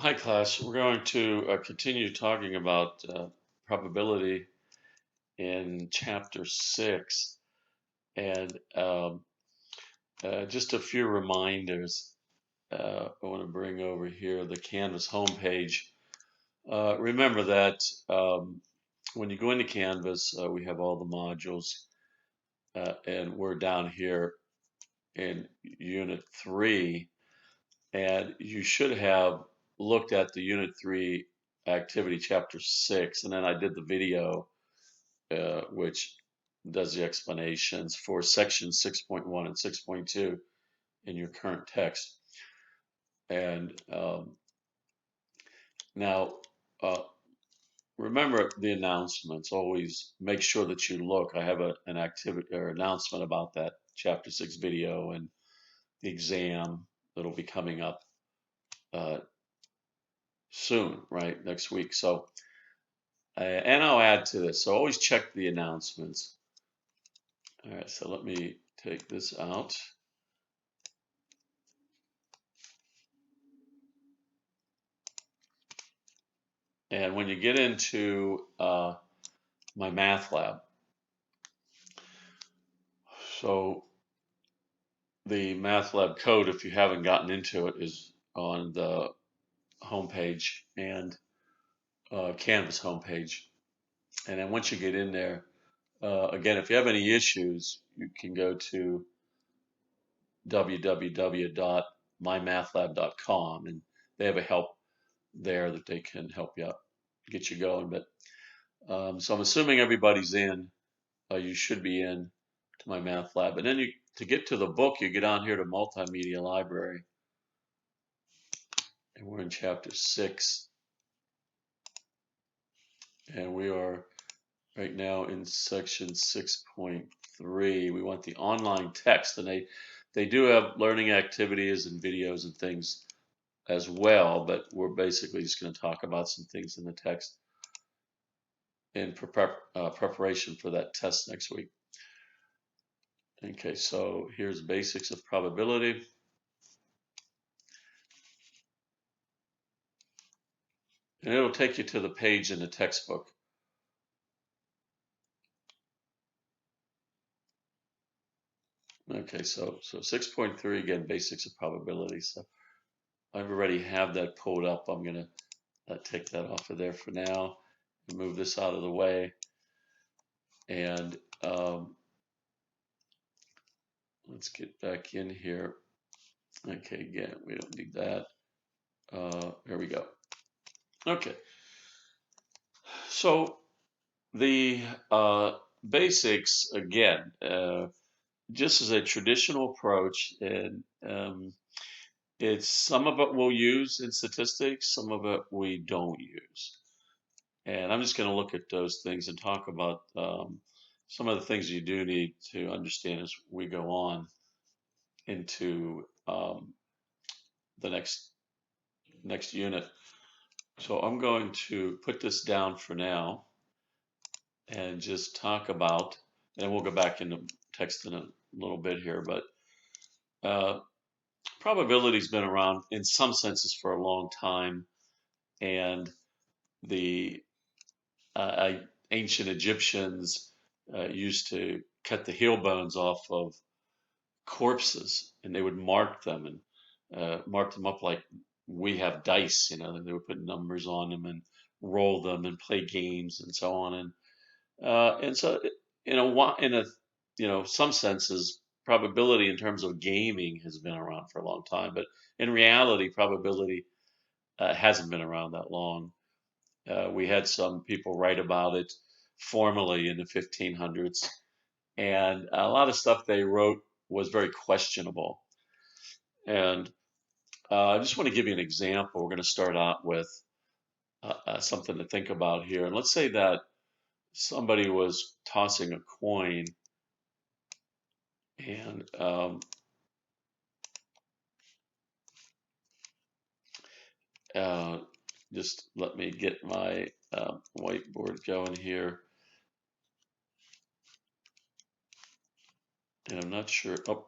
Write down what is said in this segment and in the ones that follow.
Hi, class. We're going to continue talking about probability in chapter 6. And just a few reminders I want to bring over here the Canvas homepage. Remember that when you go into Canvas, we have all the modules, and we're down here in Unit 3. And you should have looked at the Unit 3 activity, Chapter 6, and then I did the video which does the explanations for section 6.1 and 6.2 in your current text. And now, remember the announcements. Always make sure that you look. I have an activity or announcement about that Chapter 6 video and the exam that'll be coming up soon, right, next week. So, and I'll add to this. So always check the announcements. All right, so let me take this out. And when you get into my math lab, so the math lab code, if you haven't gotten into it, is on the homepage and Canvas homepage. And then once you get in there, again, if you have any issues, you can go to www.mymathlab.com and they have a help there that they can help you out, get you going. But so I'm assuming everybody's in. You should be in to my math lab. And then to get to the book, you get on here to Multimedia Library. And we're in chapter 6. And we are right now in section 6.3. We want the online text. And they do have learning activities and videos and things as well, but we're basically just going to talk about some things in the text in preparation for that test next week. Okay, so here's basics of probability. And it'll take you to the page in the textbook. Okay, so 6.3, again, basics of probability. So I already have that pulled up. I'm going to take that off of there for now and move this out of the way. And let's get back in here. Okay, again, we don't need that. There we go. Okay, so the basics, again, just as a traditional approach, and it's some of it we'll use in statistics, some of it we don't use. And I'm just going to look at those things and talk about some of the things you do need to understand as we go on into the next unit. So I'm going to put this down for now and just talk about, and we'll go back into text in a little bit here, but probability's been around in some senses for a long time, and the ancient Egyptians used to cut the heel bones off of corpses, and they would mark them and mark them up like we have dice, and they would put numbers on them and roll them and play games and so on. And so in some senses, probability in terms of gaming has been around for a long time, but in reality, probability hasn't been around that long. We had some people write about it formally in the 1500s, and a lot of stuff they wrote was very questionable. And I just want to give you an example. We're going to start out with something to think about here. And let's say that somebody was tossing a coin, and just let me get my whiteboard going here. And I'm not sure. Oh,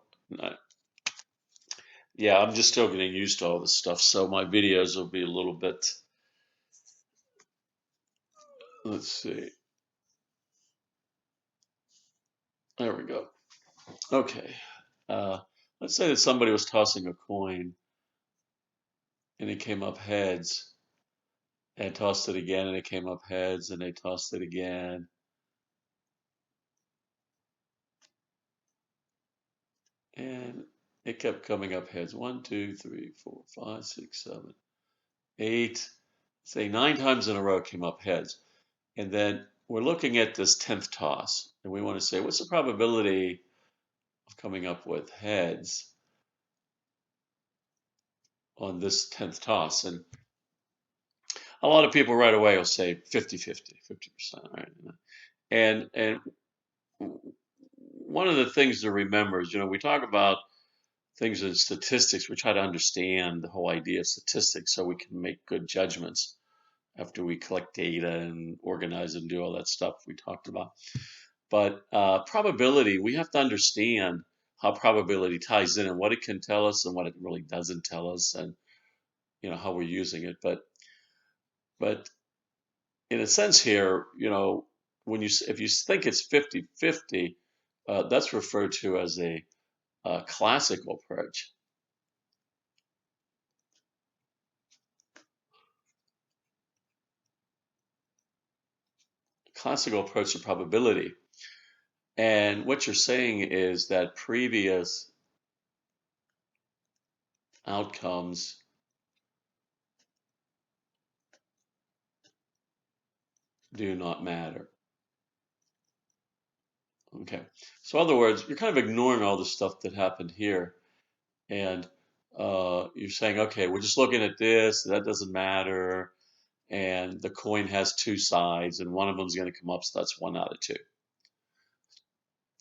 Yeah, I'm just still getting used to all this stuff, so my videos will be a little bit. Let's see. There we go. Okay. Uh, let's say that somebody was tossing a coin and it came up heads, and tossed it again and it came up heads, and they tossed it again. And it kept coming up heads. 1, 2, 3, 4, 5, 6, 7, 8. Say 9 times in a row it came up heads. And then we're looking at this 10th toss, and we want to say, what's the probability of coming up with heads on this 10th toss? And a lot of people right away will say 50-50, 50%, right? And one of the things to remember is, we talk about things in statistics. We try to understand the whole idea of statistics so we can make good judgments after we collect data and organize and do all that stuff we talked about. But probability, we have to understand how probability ties in and what it can tell us and what it really doesn't tell us, and how we're using it. But in a sense here, when if you think it's 50-50, that's referred to as a classical approach. Classical approach to probability. And what you're saying is that previous outcomes do not matter. Okay. So, in other words, you're kind of ignoring all the stuff that happened here. And you're saying, okay, we're just looking at this, that doesn't matter. And the coin has two sides, and one of them is going to come up, so that's 1 out of 2.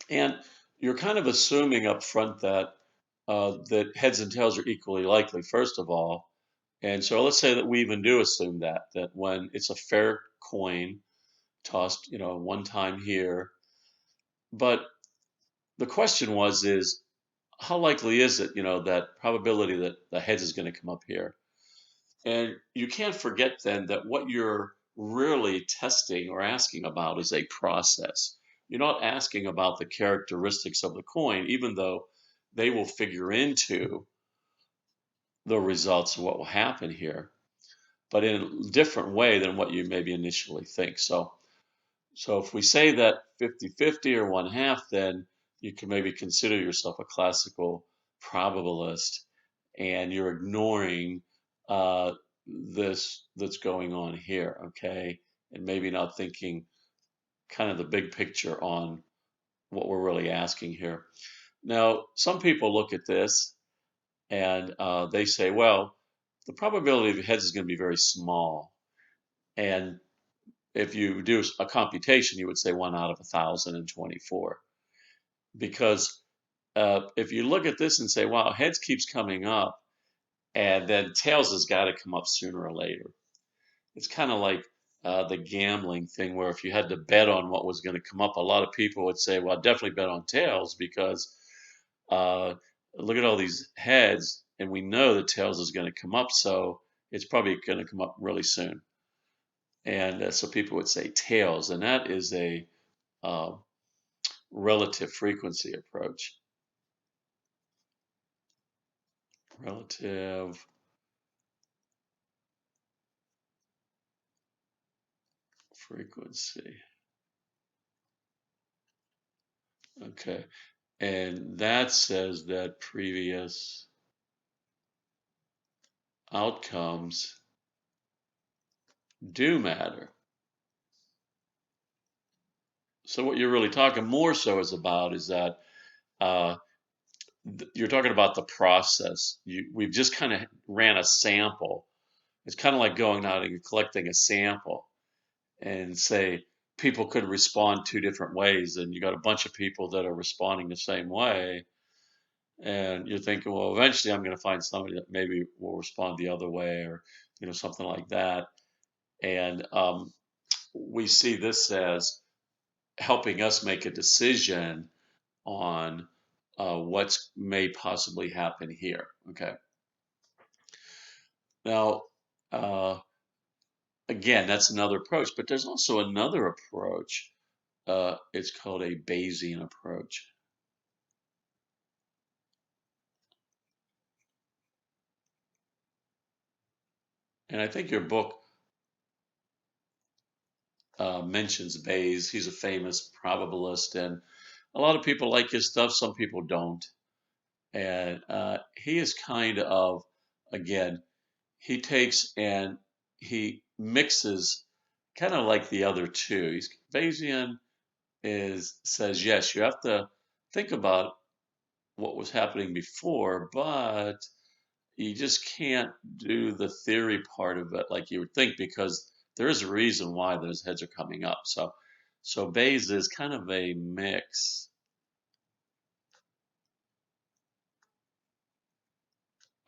And you're kind of assuming up front that heads and tails are equally likely, first of all. And so let's say that we even do assume that when it's a fair coin tossed, 1 time here. But the question is how likely is it, that probability that the heads is going to come up here? And you can't forget then that what you're really testing or asking about is a process. You're not asking about the characteristics of the coin, even though they will figure into the results of what will happen here, but in a different way than what you maybe initially think. So if we say that 50-50 or 1/2, then you can maybe consider yourself a classical probabilist, and you're ignoring this that's going on here, okay? And maybe not thinking kind of the big picture on what we're really asking here. Now, some people look at this and they say, well, the probability of heads is going to be very small. And if you do a computation, you would say 1 out of 1,024. Because if you look at this and say, wow, heads keeps coming up, and then tails has got to come up sooner or later. It's kind of like the gambling thing, where if you had to bet on what was going to come up, a lot of people would say, well, definitely bet on tails because uh, look at all these heads, and we know that tails is going to come up, so it's probably going to come up really soon. And so people would say tails, and that is a uh, relative frequency approach. Relative frequency. Okay. And that says that previous outcomes do matter. So what you're really talking more so is about is that uh, you're talking about the process. We've just kind of ran a sample. It's kind of like going out and collecting a sample and say people could respond 2 different ways, and you got a bunch of people that are responding the same way, and you're thinking, well, eventually I'm going to find somebody that maybe will respond the other way, or something like that. And we see this as helping us make a decision on what may possibly happen here. Okay. Now, uh, again, that's another approach, but there's also another approach. It's called a Bayesian approach. And I think your book mentions Bayes. He's a famous probabilist, and a lot of people like his stuff. Some people don't. And he is kind of, again, he takes and he mixes, kind of like the other two. Bayesian says yes, you have to think about what was happening before, but you just can't do the theory part of it like you would think, because there is a reason why those heads are coming up. So Bayes is kind of a mix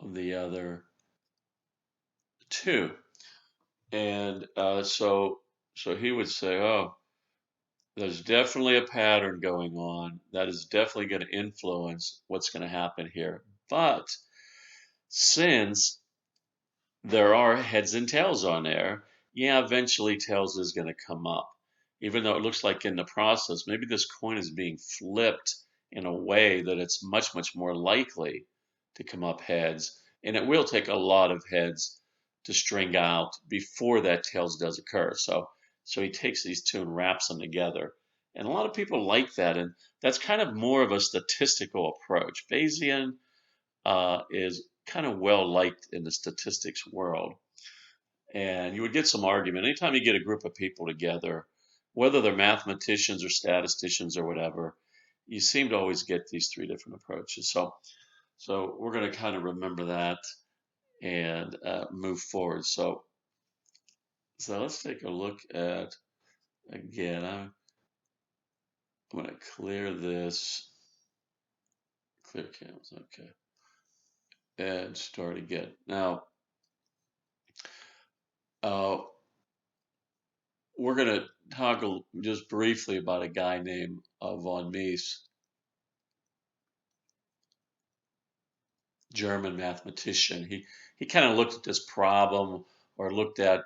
of the other two, and so he would say, oh, there's definitely a pattern going on that is definitely going to influence what's going to happen here, but since there are heads and tails on there, yeah, eventually tails is going to come up. Even though it looks like in the process, maybe this coin is being flipped in a way that it's much, much more likely to come up heads. And it will take a lot of heads to string out before that tails does occur. So he takes these two and wraps them together. And a lot of people like that. And that's kind of more of a statistical approach. Bayesian is kind of well liked in the statistics world. And you would get some argument anytime you get a group of people together, whether they're mathematicians or statisticians or whatever. You seem to always get these three different approaches. So we're going to kind of remember that and move forward. So let's take a look at, again, I'm going to clear this, clear cams, okay, and start again. Now, uh, we're going to talk just briefly about a guy named von Mises, German mathematician. He kind of looked at this problem, or looked at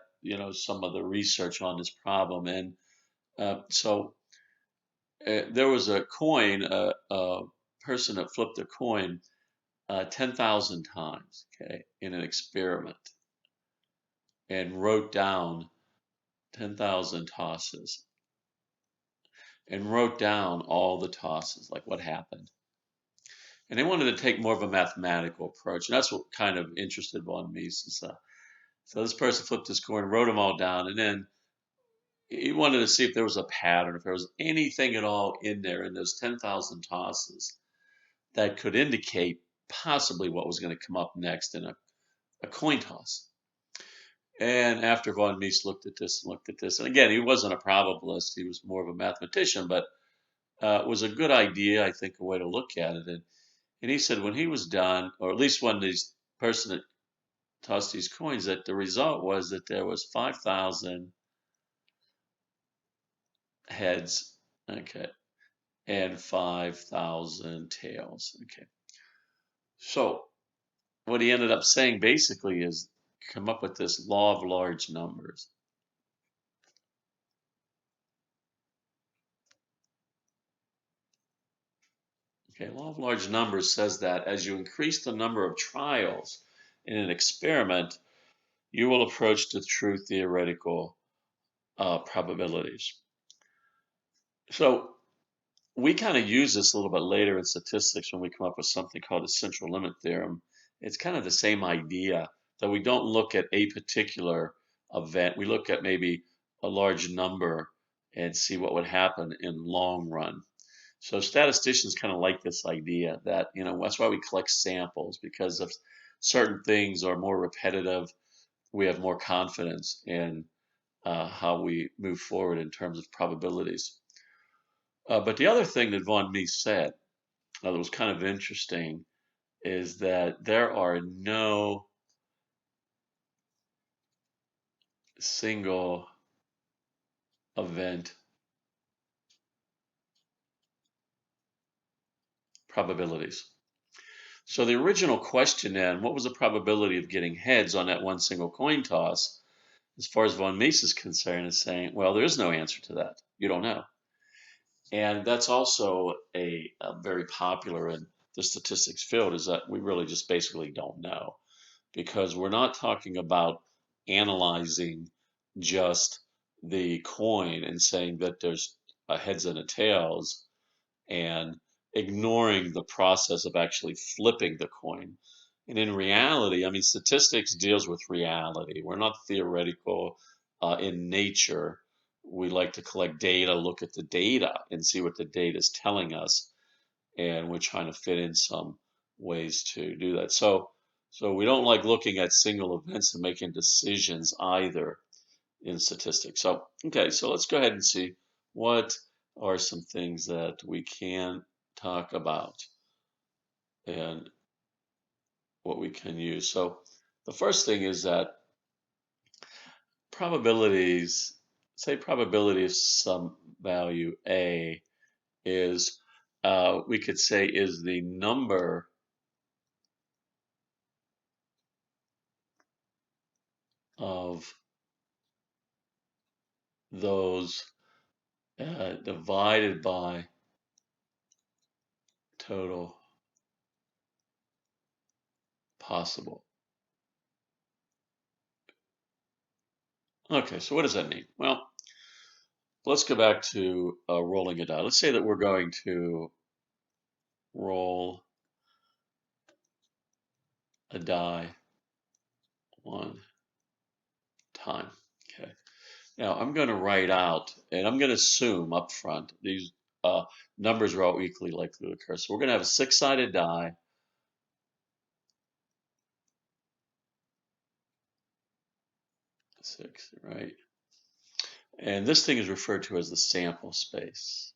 some of the research on this problem, and so there was a coin, a person that flipped a coin 10,000 times, okay, in an experiment, and wrote down 10,000 tosses, and wrote down all the tosses, like what happened. And they wanted to take more of a mathematical approach, and that's what kind of interested von Mises. So this person flipped his coin, wrote them all down, and then he wanted to see if there was a pattern, if there was anything at all in there in those 10,000 tosses that could indicate possibly what was going to come up next in a coin toss. And after von Mises looked at this and looked at this, and again, he wasn't a probabilist, he was more of a mathematician, but it was a good idea, I think, a way to look at it. And he said when he was done, or at least when these person that tossed these coins, that the result was that there was 5,000 heads, okay, and 5,000 tails, okay. So what he ended up saying basically is come up with this law of large numbers. Okay, law of large numbers says that as you increase the number of trials in an experiment, you will approach the true theoretical probabilities. So we kind of use this a little bit later in statistics when we come up with something called a central limit theorem. It's kind of the same idea, that we don't look at a particular event. We look at maybe a large number and see what would happen in long run. So statisticians kind of like this idea that, that's why we collect samples, because if certain things are more repetitive, we have more confidence in how we move forward in terms of probabilities. But the other thing that von Mises said that was kind of interesting is that there are no single event probabilities. So the original question then, what was the probability of getting heads on that one single coin toss? As far as von Mises is concerned, is saying, well, there is no answer to that. You don't know. And that's also a very popular in the statistics field, is that we really just basically don't know, because we're not talking about analyzing just the coin and saying that there's a heads and a tails and ignoring the process of actually flipping the coin. And in reality, I mean, statistics deals with reality. We're not theoretical in nature. We like to collect data, look at the data, and see what the data is telling us. And we're trying to fit in some ways to do that. So we don't like looking at single events and making decisions either in statistics. So, okay, so let's go ahead and see what are some things that we can talk about and what we can use. So the first thing is that probabilities, say probability of some value A is, we could say, is the number of those divided by total possible. Okay, so what does that mean? Well, let's go back to rolling a die. Let's say that we're going to roll a die one time. Okay. Now I'm going to write out, and I'm going to assume up front these numbers are all equally likely to occur. So we're going to have a six-sided die. Six, right? And this thing is referred to as the sample space.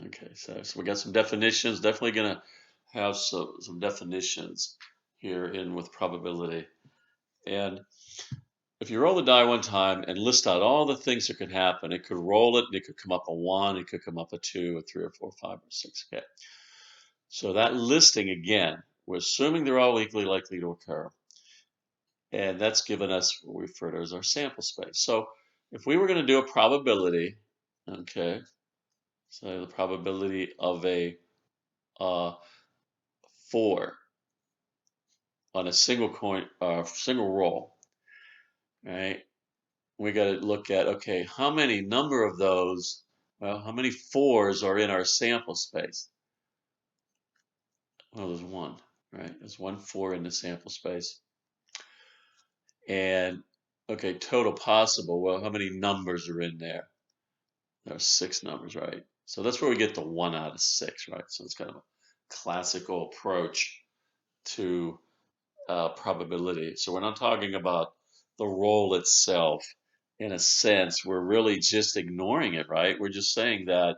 Okay, so we got some definitions. Definitely going to have some definitions here in with probability. And if you roll the die one time and list out all the things that could happen, it could roll it, and it could come up a 1, it could come up a 2, a 3, or 4, 5, or 6. Okay. So that listing, again, we're assuming they're all equally likely to occur. And that's given us what we refer to as our sample space. So if we were going to do a probability, okay, so the probability of a 4 on a single coin, single roll, right? We got to look at, okay, how many number of those, well, how many 4s are in our sample space? Well, there's one, right? There's 1 4 in the sample space. And, okay, total possible, well, how many numbers are in there? There are 6 numbers, right? So that's where we get the 1 out of 6, right? So it's kind of a classical approach to probability. So we're not talking about the roll itself. In a sense, we're really just ignoring it, right? We're just saying that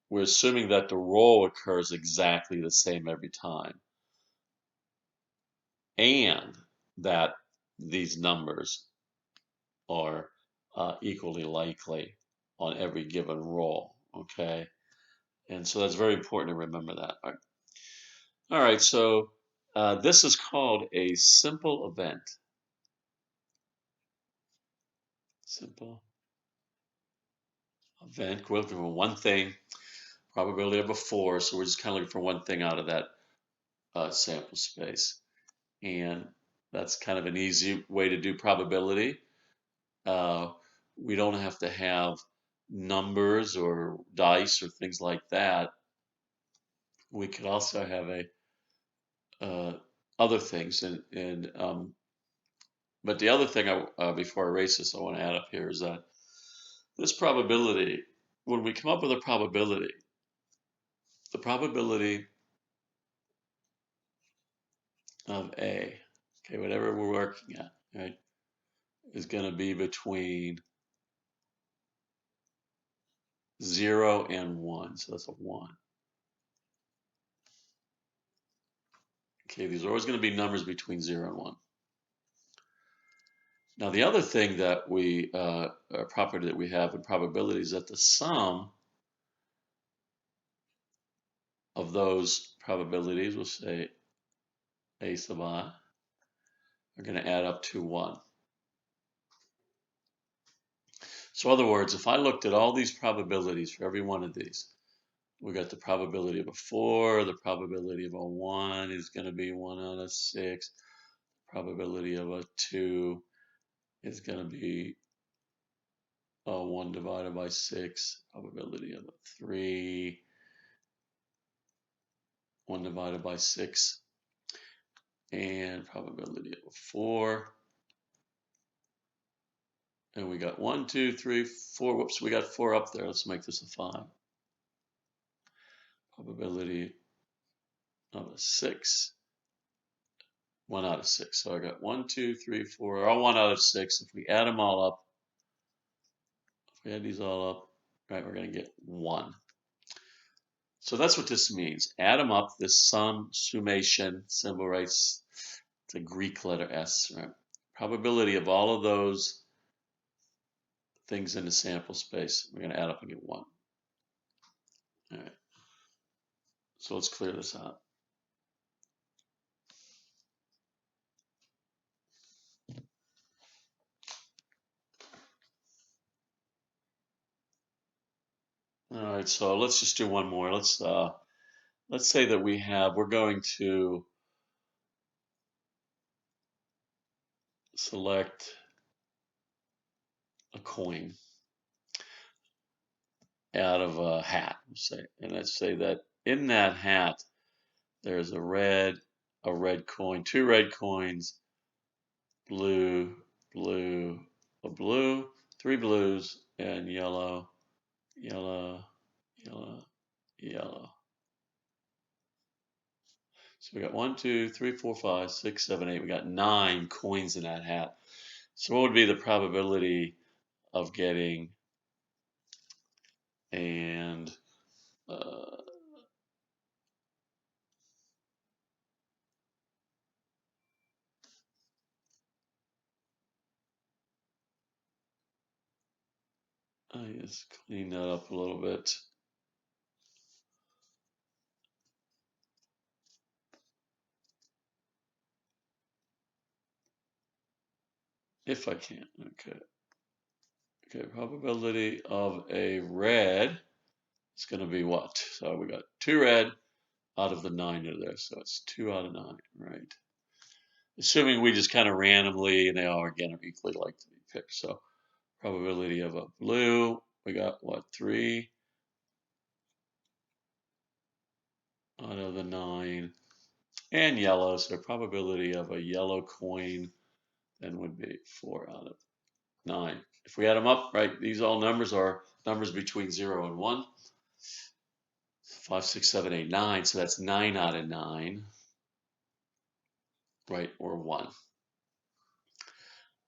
we're assuming that the roll occurs exactly the same every time, and that these numbers are equally likely on every given roll, okay? And so that's very important to remember that. All right, so this is called a simple event. Simple event. We're looking for one thing, probability of a 4, so we're just kind of looking for one thing out of that sample space. And that's kind of an easy way to do probability. We don't have to have numbers or dice or things like that. We could also have other things, but the other thing before I erase this, I want to add up here is that this probability, when we come up with a probability, the probability of A, okay, whatever we're working at, right, is going to be between 0 and 1. So that's a 1. Okay, these are always going to be numbers between 0 and 1. Now, the other thing that we, a property that we have in probability is that the sum of those probabilities, we'll say A sub I, are going to add up to 1. So in other words, if I looked at all these probabilities for every one of these, we got the probability of a 4, the probability of a 1 is going to be 1 out of 6, probability of a 2 is going to be 1 divided by 6, probability of a 3, 1 divided by 6, and probability of a 4. And we got 1, 2, 3, 4. Whoops, we got 4 up there. Let's make this a 5. Probability of a 6. 1 out of 6. So I got 1, 2, 3, 4, all 1 out of 6. If we add them all up, if we add these all up, right, we're going to get 1. So that's what this means. Add them up, this summation symbol, right? It's a Greek letter S, right? Probability of all of those things in the sample space, we're going to add up and get 1. All right. So let's clear this out. All right, so let's just do one more. Let's say that we're going to select a coin out of a hat, say, and let's say that in that hat there's a red coin, 2 red coins, blue, blue, a blue, 3 blues, and yellow, yellow, yellow, yellow. So we got 1, 2, 3, 4, 5, 6, 7, 8. We got 9 coins in that hat. So what would be the probability of getting and I just clean that up a little bit. If I can, okay. Okay, probability of a red is going to be what? So we got 2 red out of the 9 that are there. So it's 2 out of 9, right? Assuming we just kind of randomly, and they all again are equally like to be picked. So probability of a blue, we got what, 3 out of the 9. And yellow, so probability of a yellow coin then would be 4 out of 9. If we add them up, right, these all numbers are numbers between 0 and 1. 5, 6, 7, 8, 9. So that's 9 out of 9, right, or 1. All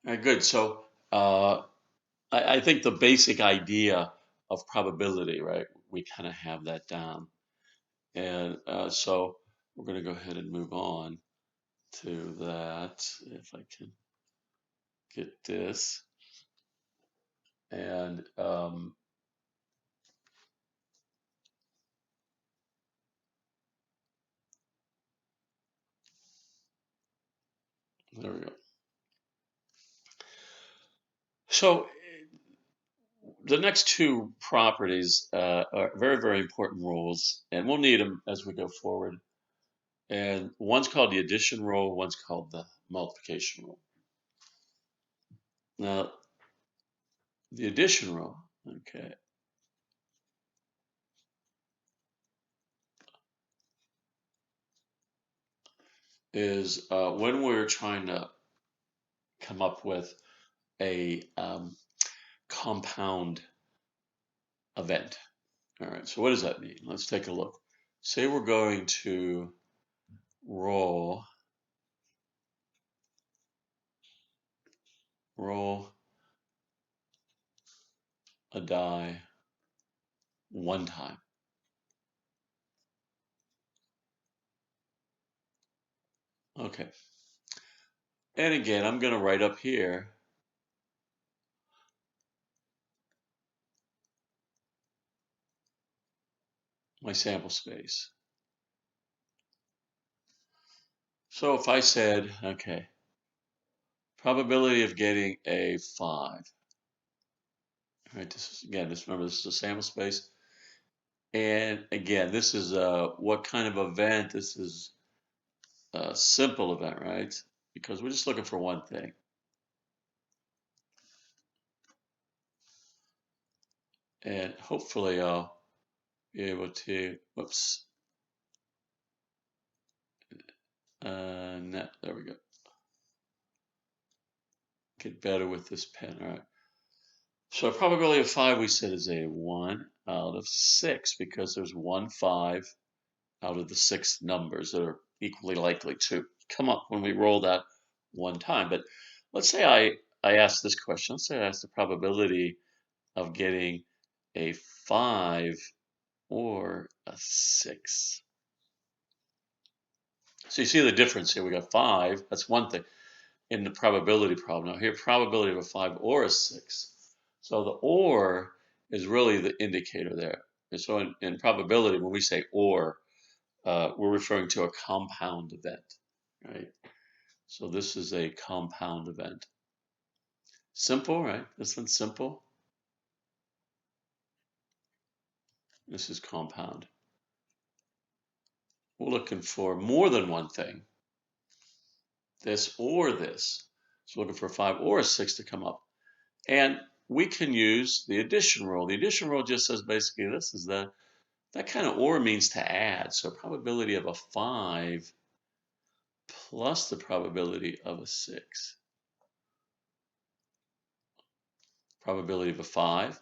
right, good. So I think the basic idea of probability, right, we kind of have that down. And so we're going to go ahead and move on to that, if I can get this. And there we go. So the next 2 properties are very, very important rules, and we'll need them as we go forward. And one's called the addition rule, one's called the multiplication rule. Now, the addition rule, okay, is when we're trying to come up with a compound event. All right, so what does that mean? Let's take a look. Say we're going to roll a die 1 time. Okay. And again, I'm going to write up here my sample space. So if I said, okay, probability of getting a 5. All right, this is, again, remember, this is a sample space. And again, this is what kind of event? This is a simple event, right? Because we're just looking for one thing. And hopefully I'll be able to, whoops, no, there we go. Get better with this pen, all right. So probability of 5 we said is a 1 out of 6 because there's 1 5 out of the 6 numbers that are equally likely to come up when we roll that one time. But let's say I ask this question. Let's say I ask the probability of getting a 5 or a 6. So you see the difference here. We got 5. That's one thing in the probability problem. Now here, probability of a 5 or a 6. So the or is really the indicator there. And so in probability, when we say or, we're referring to a compound event, right? So this is a compound event. Simple, right? This one's simple. This is compound. We're looking for more than one thing. This or this. So looking for a 5 or a 6 to come up. And we can use the addition rule. The addition rule just says basically this is that kind of or means to add. So probability of a 5 plus the probability of a 6. Probability of a 5,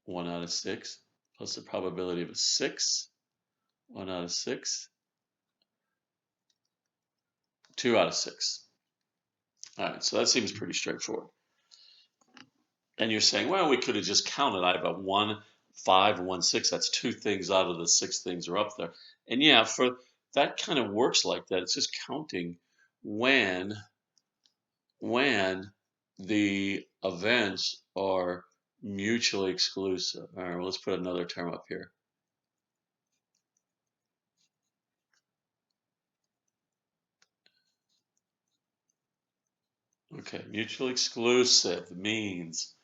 1 out of 6, plus the probability of a 6, 1 out of 6, 2 out of 6. All right, so that seems pretty straightforward. And you're saying, well, we could have just counted. I have a 1, 5, and 1, 6. That's 2 things out of the 6 things are up there. And yeah, for that kind of works like that. It's just counting when the events are mutually exclusive. All right, well, let's put another term up here. Okay, mutually exclusive means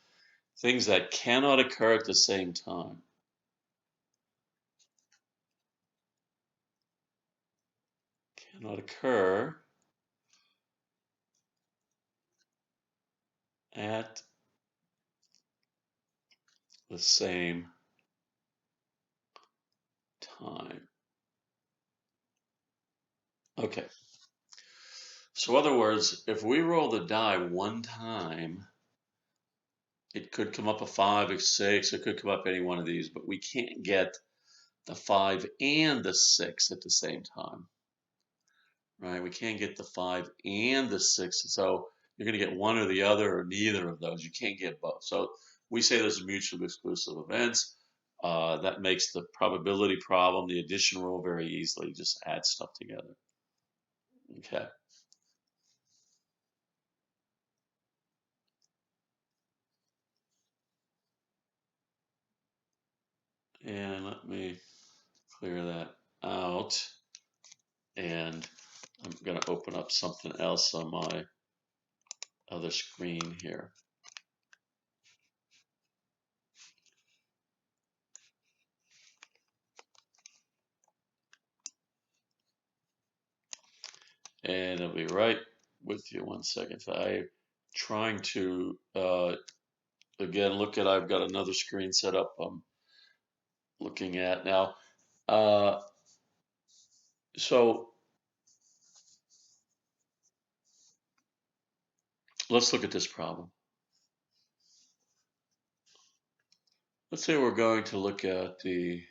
things that cannot occur at the same time. Cannot occur at the same time. Okay. So, in other words, if we roll the die one time, it could come up a 5, a 6, it could come up any one of these, but we can't get the 5 and the 6 at the same time. Right? We can't get the 5 and the 6. So you're going to get one or the other or neither of those. You can't get both. So we say those are mutually exclusive events. That makes the probability problem, the addition rule, very easily. Just add stuff together. Okay. And let me clear that out. And I'm going to open up something else on my other screen here. And I'll be right with you 1 second. I'm trying to again, look at, I've got another screen set up I'm looking at now. So let's look at this problem. Let's say we're going to look at the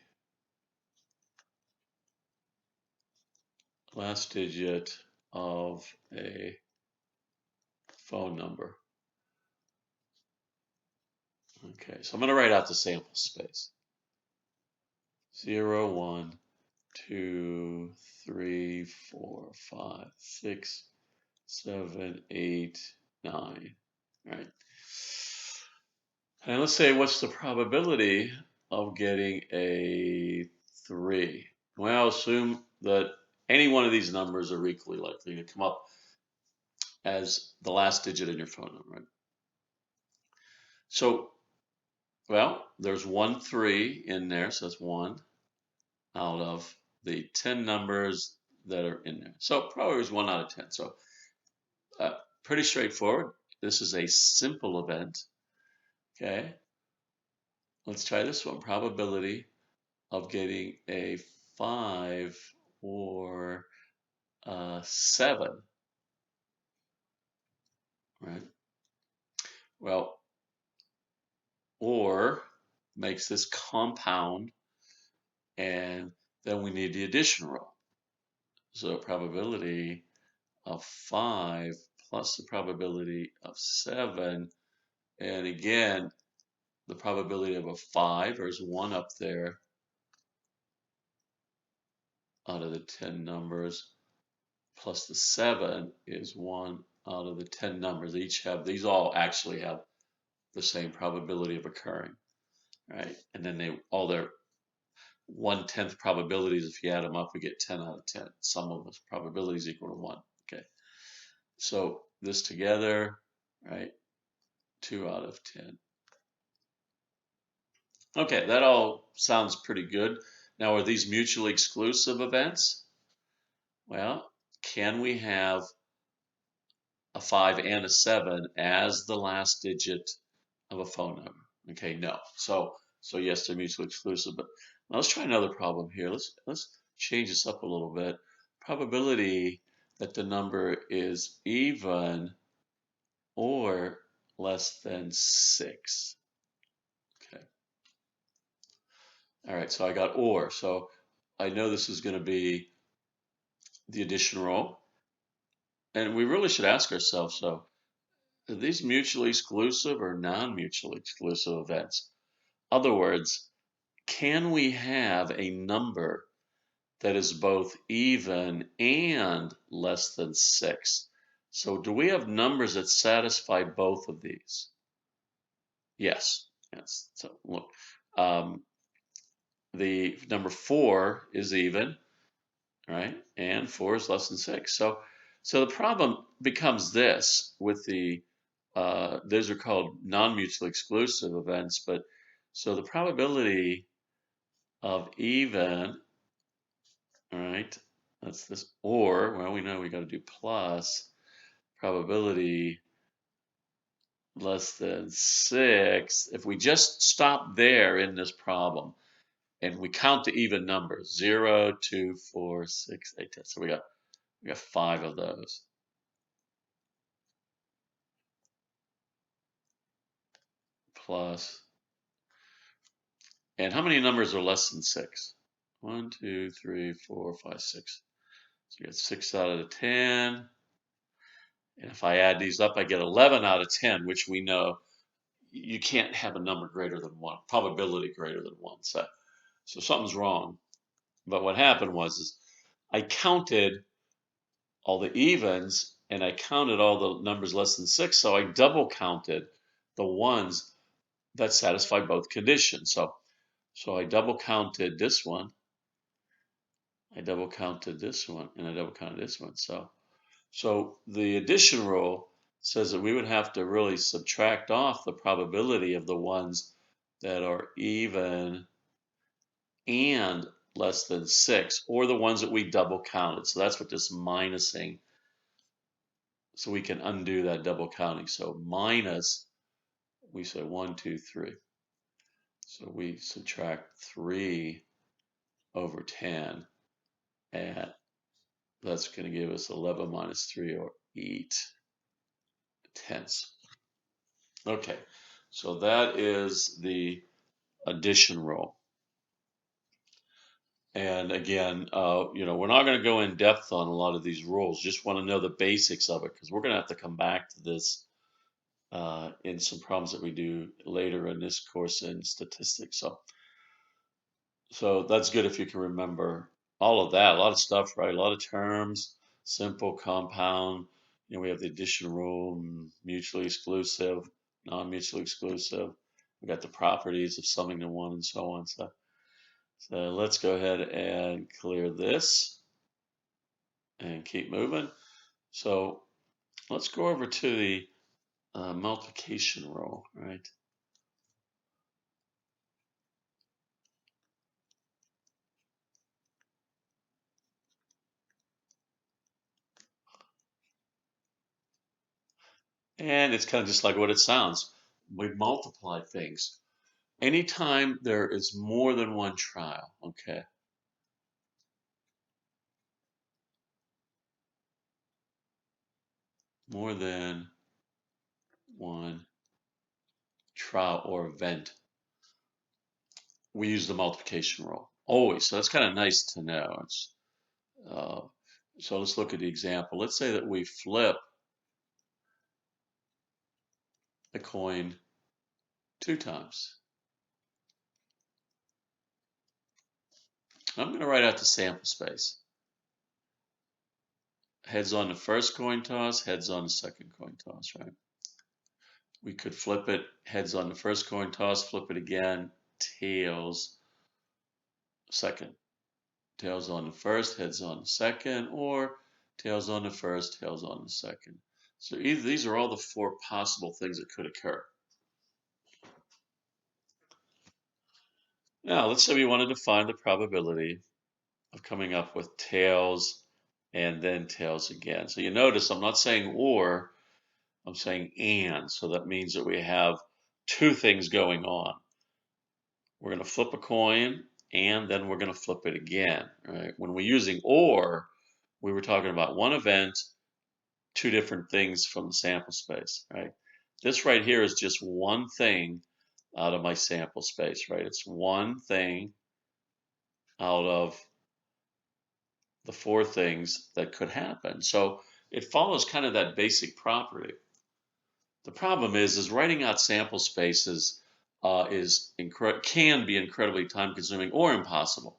last digit of a phone number. Okay, so I'm going to write out the sample space. 0, 1, 2, 3, 4, 5, 6, 7, 8, 9. All right. And let's say, what's the probability of getting a 3? Well, assume that any one of these numbers are equally likely to come up as the last digit in your phone number, right? So, well, there's 1 3 in there, so that's 1 out of the 10 numbers that are in there. So probably is 1 out of 10. So pretty straightforward. This is a simple event. Okay, let's try this one. Probability of getting a 5 or 7, right? Well, or makes this compound, and then we need the addition rule. So probability of 5 plus the probability of 7, and again, the probability of a 5, there's 1 up there out of the 10 numbers, plus the 7 is 1 out of the 10 numbers. These all actually have the same probability of occurring, right? And then all their 1/10 probabilities, if you add them up, we get 10 out of 10. Sum of those probabilities equal to 1. Okay, so this together, right? 2 out of 10. Okay, that all sounds pretty good. Now, are these mutually exclusive events? Well, can we have a 5 and a 7 as the last digit of a phone number? Okay, no. So yes, they're mutually exclusive. But now let's try another problem here. Let's change this up a little bit. Probability that the number is even or less than 6. Okay. All right, so I got or. So I know this is going to be the addition rule. And we really should ask ourselves, so are these mutually exclusive or non-mutually exclusive events? Other words, can we have a number that is both even and less than 6? So do we have numbers that satisfy both of these? Yes. Yes. So look, the number 4 is even, right? And 4 is less than 6. So the problem becomes this with those are called non-mutually exclusive events, but so the probability of even, all right, that's this, or, well, we know we got to do plus probability less than 6. If we just stop there in this problem and we count the even numbers, 0, 2, 4, 6, 8, 10. So we got 5 of those. Plus, and how many numbers are less than 6? 1, 2, 3, 4, 5, 6. So you get 6 out of the 10. And if I add these up, I get 11 out of 10, which we know you can't have a number greater than 1, probability greater than 1. So something's wrong. But what happened was I counted all the evens and I counted all the numbers less than 6. So I double counted the ones that satisfy both conditions. So I double counted this one, I double counted this one, and I double counted this one. So the addition rule says that we would have to really subtract off the probability of the ones that are even and less than 6, or the ones that we double counted. So that's what this minusing, so we can undo that double counting. So minus, we say 1, 2, 3. So we subtract 3 over 10, and that's going to give us 11 minus 3, or 8/10. Okay, so that is the addition rule. And again, we're not going to go in depth on a lot of these rules. Just want to know the basics of it, because we're going to have to come back to this in some problems that we do later in this course in statistics. So that's good if you can remember all of that. A lot of stuff, right? A lot of terms, simple, compound. We have the addition rule, mutually exclusive, non-mutually exclusive. We got the properties of summing to 1 and so on. So let's go ahead and clear this. and keep moving. So let's go over to the multiplication rule, right? And it's kind of just like what it sounds. We multiply things. Anytime there is more than one trial, okay? More than one trial or event, we use the multiplication rule. Always. So that's kind of nice to know. Uh, so let's look at the example. Let's say that we flip the coin 2 times. I'm going to write out the sample space. Heads on the first coin toss, heads on the second coin toss, right? We could flip it, heads on the first coin toss, flip it again, tails, second. Tails on the first, heads on the second, or tails on the first, tails on the second. So either these are all the 4 possible things that could occur. Now, let's say we wanted to find the probability of coming up with tails and then tails again. So you notice I'm not saying or, I'm saying and. So that means that we have 2 things going on. We're going to flip a coin and then we're going to flip it again, right? When we're using or, we were talking about one event, 2 different things from the sample space, right? This right here is just one thing out of my sample space, right? It's one thing out of the 4 things that could happen. So it follows kind of that basic property. The problem is writing out sample spaces can be incredibly time consuming or impossible.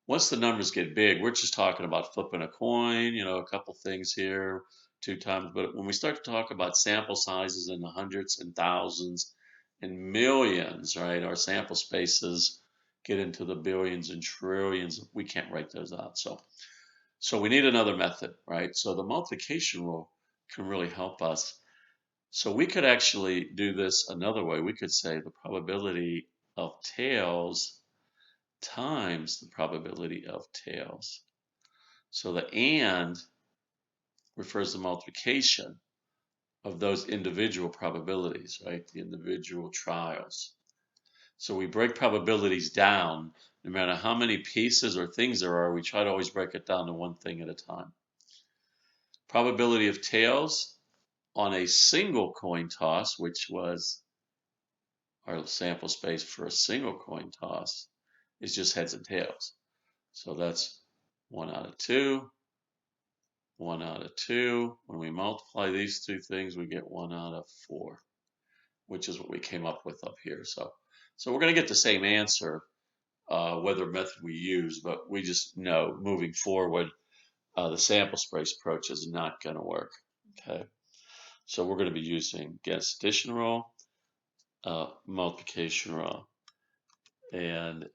Once the numbers get big, we're just talking about flipping a coin, a couple things here, 2 times. But when we start to talk about sample sizes in the hundreds and thousands and millions, right, our sample spaces get into the billions and trillions. We can't write those out. So we need another method, right? So the multiplication rule can really help us. So we could actually do this another way. We could say the probability of tails times the probability of tails. So the and refers to multiplication of those individual probabilities, right? The individual trials. So we break probabilities down. No matter how many pieces or things there are, we try to always break it down to one thing at a time. Probability of tails on a single coin toss, which was our sample space for a single coin toss, is just heads and tails. So that's 1 out of 2, 1 out of 2. When we multiply these 2 things, we get 1 out of 4, which is what we came up with up here. So we're going to get the same answer, whether method we use, but we just know moving forward, the sample space approach is not going to work. Okay. So we're going to be using guess addition rule, multiplication rule. And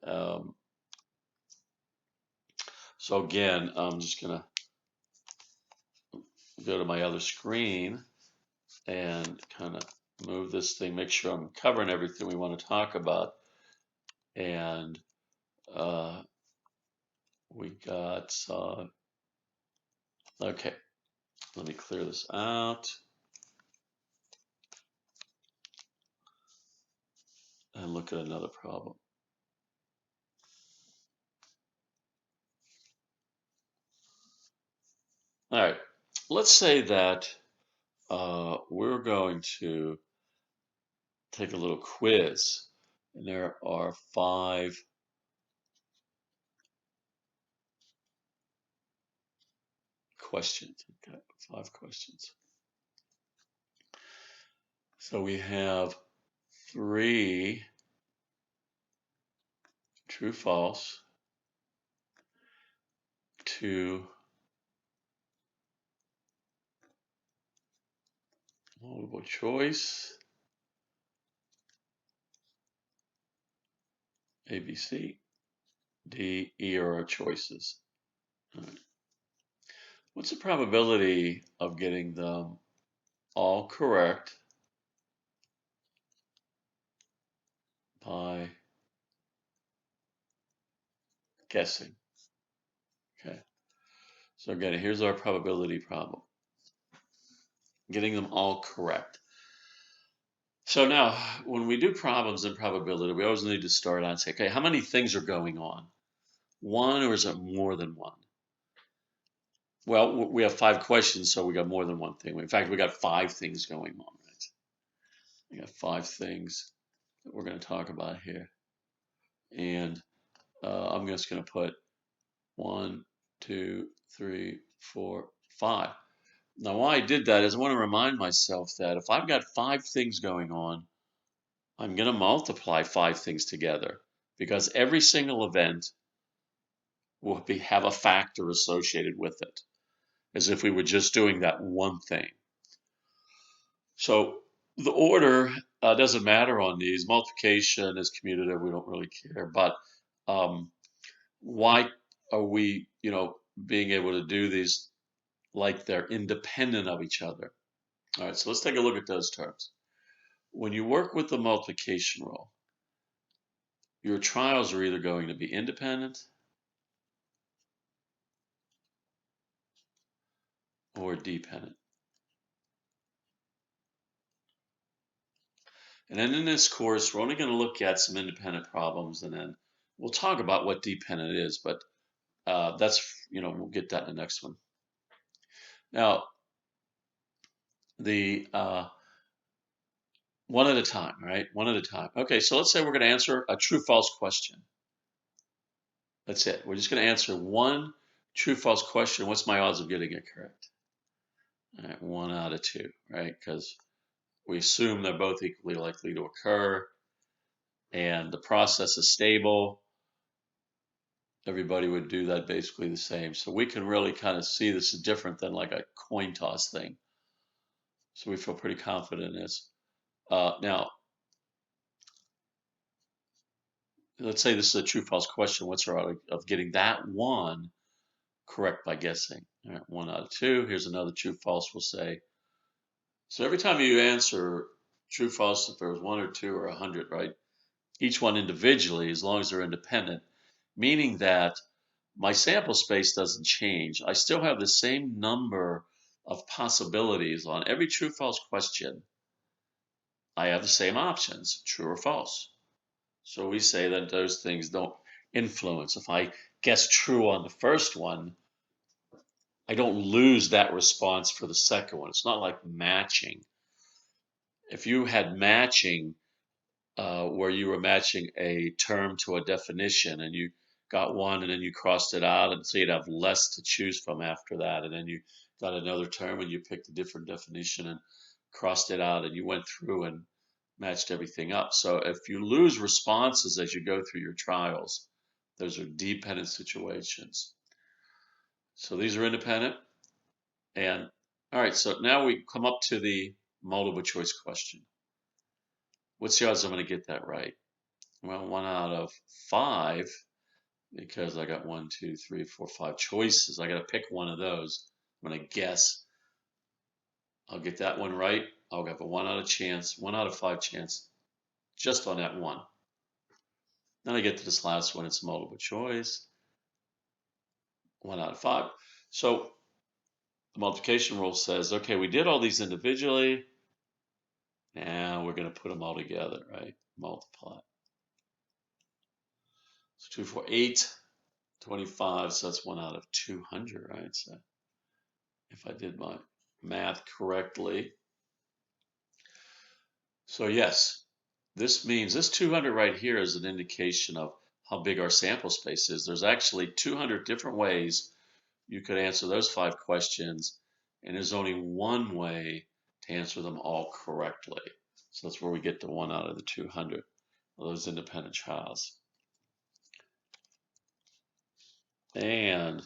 so again, I'm just going to go to my other screen and kind of move this thing, make sure I'm covering everything we want to talk about. And we got, okay, let me clear this out. And look at another problem. All right, let's say that we're going to take a little quiz, and there are 5 questions. Okay, 5 questions. So we have 3 true, false, 2 multiple choice, A, B, C, D, E are our choices. All right. What's the probability of getting them all correct by guessing? Okay. So again, here's our probability problem. Getting them all correct. So now, when we do problems in probability, we always need to start out and say, okay, how many things are going on? One, or is it more than one? Well, we have 5 questions, so we got more than one thing. In fact, we got 5 things going on, right? We got 5 things that we're going to talk about here. And I'm just going to put 1, 2, 3, 4, 5. Now, why I did that is I want to remind myself that if I've got 5 things going on, I'm going to multiply 5 things together because every single event will have a factor associated with it, as if we were just doing that one thing. So the order doesn't matter on these. Multiplication is commutative. We don't really care. But why are we, being able to do these like they're independent of each other? All right, so let's take a look at those terms. When you work with the multiplication rule, your trials are either going to be independent or dependent. And then in this course, we're only going to look at some independent problems, and then we'll talk about what dependent is, but that's, we'll get that in the next one. Now, the one at a time, right? One at a time. Okay, so let's say we're going to answer a true-false question. That's it. We're just going to answer one true-false question. What's my odds of getting it correct? All right, 1 out of 2, right? Because we assume they're both equally likely to occur, and the process is stable. Everybody would do that basically the same. So we can really kind of see this is different than like a coin toss thing. So we feel pretty confident in this. Now, let's say this is a true-false question. What's our odds of getting that one correct by guessing? All right, 1 out of 2. Here's another true-false we'll say. So every time you answer true-false, if there was 1 or 2 or 100, right? Each one individually, as long as they're independent, meaning that my sample space doesn't change. I still have the same number of possibilities on every true-false question. I have the same options, true or false. So we say that those things don't influence. If I guess true on the first one, I don't lose that response for the second one. It's not like matching. If you had matching, where you were matching a term to a definition and you got one and then you crossed it out, and so you'd have less to choose from after that, and then you got another term and you picked a different definition and crossed it out, and you went through and matched everything up. So if you lose responses as you go through your trials, those are dependent situations. So these are independent. And all right, so now we come up to the multiple choice question. What's the odds I'm going to get that right? Well, 1 out of 5, because I got 1, 2, 3, 4, 5 choices. I got to pick one of those. I'm going to guess. I'll get that one right. I'll have a 1 out of 5 chance just on that one. Then I get to this last one. It's multiple choice. 1 out of 5. So the multiplication rule says, okay, we did all these individually. Now we're going to put them all together, right? Multiply. So 2, 4, 8, 25. So that's 1 out of 200, right? So if I did my math correctly. So yes, this means this 200 right here is an indication of how big our sample space is. There's actually 200 different ways you could answer those 5 questions, and there's only one way to answer them all correctly. So that's where we get to 1 out of the 200 of those independent trials. And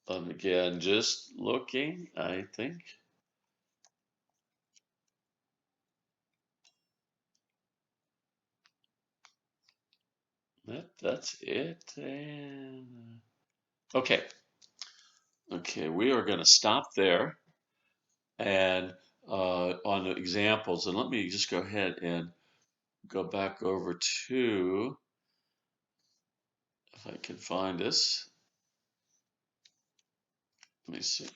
again, just looking, I think. that's it. And okay, we are going to stop there and on the examples, and let me just go ahead and go back over to, if I can find this. Let me see.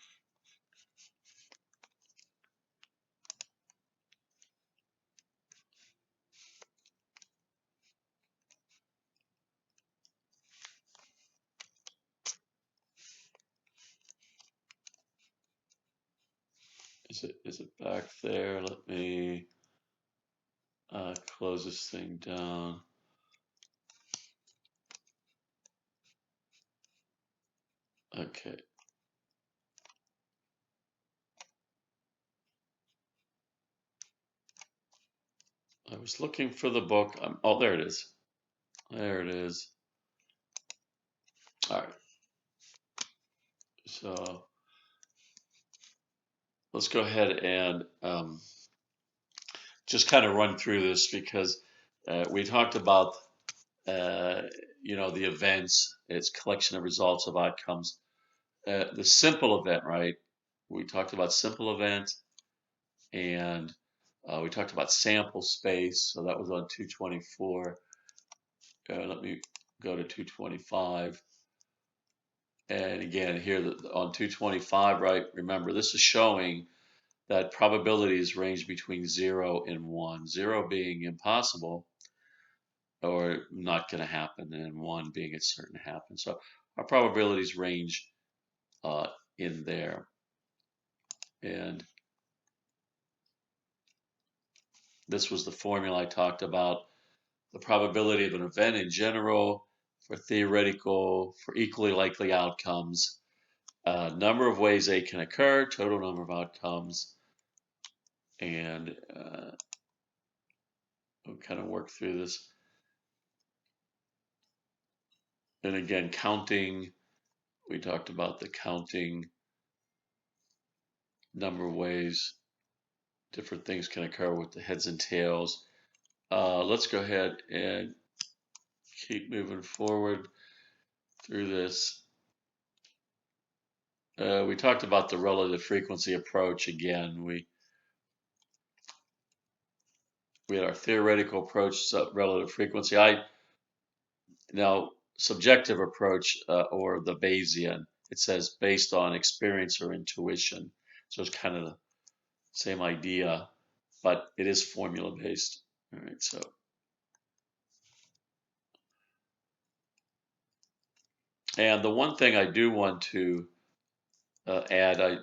Is it back there? Let me close this thing down. Okay. I was looking for the book. Oh, there it is. There it is. All right. So let's go ahead and just kind of run through this because we talked about the events, its collection of results of outcomes. The simple event, right? We talked about simple event, and we talked about sample space. So that was on 224. Let me go to 225. And again, here on 225, right? Remember, this is showing that probabilities range between 0 and 1. 0 being impossible or not going to happen, and 1 being it's certain to happen. So our probabilities range in there. And this was the formula I talked about. The probability of an event in general for theoretical, for equally likely outcomes. Number of ways A can occur, total number of outcomes, and we'll kind of work through this. And again, counting, we talked about the counting, number of ways different things can occur with the heads and tails. Let's go ahead and keep moving forward through this. We talked about the relative frequency approach again. We had our theoretical approach, relative frequency. Now subjective approach or the Bayesian. It says based on experience or intuition. So it's kind of the same idea, but it is formula based. All right, so. And the one thing I do want to add, I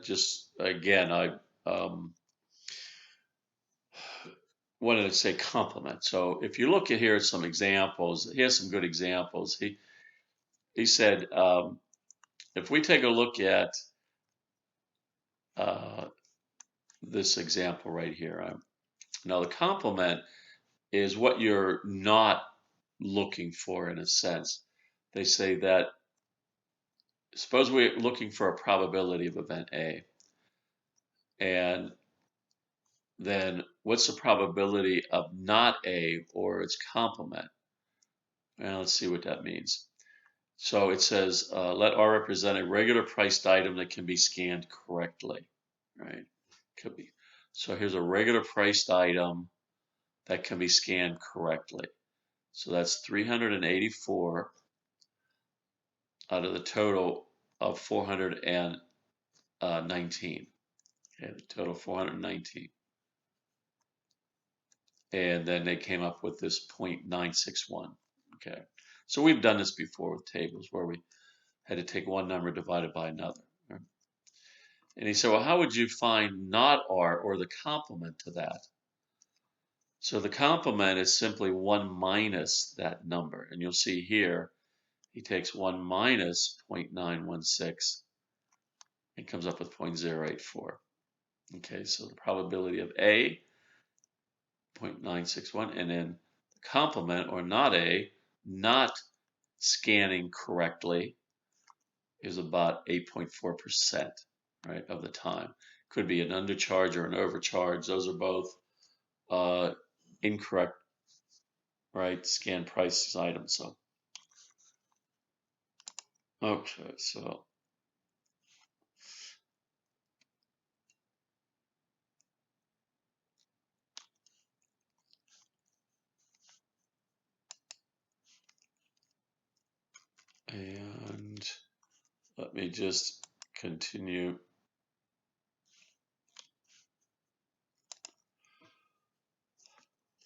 wanted to say compliment. So if you look at here at some examples, here's some good examples. He said, if we take a look at this example right here, now the complement is what you're not looking for in a sense. They say that suppose we're looking for a probability of event A, and then what's the probability of not A or its complement? Well, let's see what that means. So it says, let R represent a regular priced item that can be scanned correctly, right? Could be. So here's a regular priced item that can be scanned correctly. So that's 384 out of the total of 419. Okay, the total 419. And then they came up with this 0.961. Okay, so we've done this before with tables where we had to take one number divided by another. Right? And he said, well, how would you find not R or the complement to that? So the complement is simply 1 minus that number. And you'll see here, he takes 1 minus 0.916 and comes up with 0.084. Okay, so the probability of A, 0.961, and then the complement, or not A, not scanning correctly, is about 8.4%, right, of the time. Could be an undercharge or an overcharge. Those are both incorrect, right, scan prices items. So Okay, so and let me just continue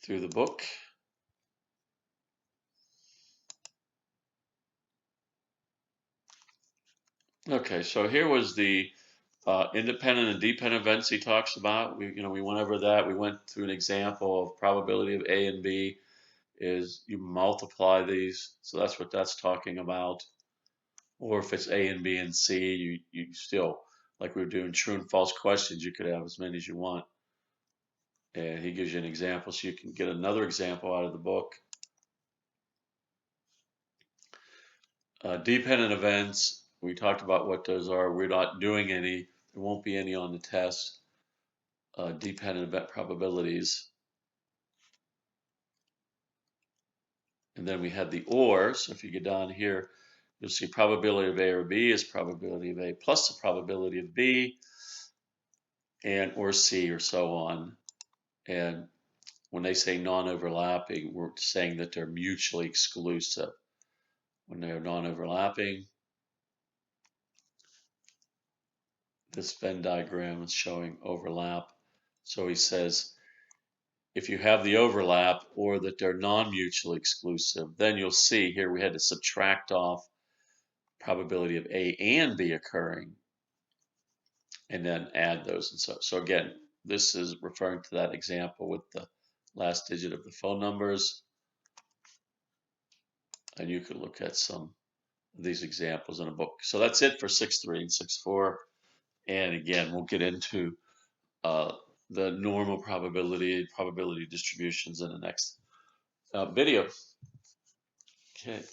through the book. Okay, so here was the independent and dependent events he talks about. We went over that. We went through an example of probability of A and B is you multiply these, so that's what that's talking about. Or if it's A and B and C, you still, like we were doing true and false questions, you could have as many as you want. And he gives you an example, so you can get another example out of the book. Dependent events, we talked about what those are. We're not doing any. There won't be any on the test. Dependent event probabilities. And then we had the or. So if you get down here, you'll see probability of A or B is probability of A plus the probability of B, and or C, or so on. And when they say non-overlapping, we're saying that they're mutually exclusive. When they're non-overlapping, this Venn diagram is showing overlap. So he says, if you have the overlap or that they're non-mutually exclusive, then you'll see here we had to subtract off probability of A and B occurring and then add those. And so again, this is referring to that example with the last digit of the phone numbers. And you could look at some of these examples in a book. So that's it for 6.3 and 6.4. And again, we'll get into the normal probability distributions in the next video. Okay.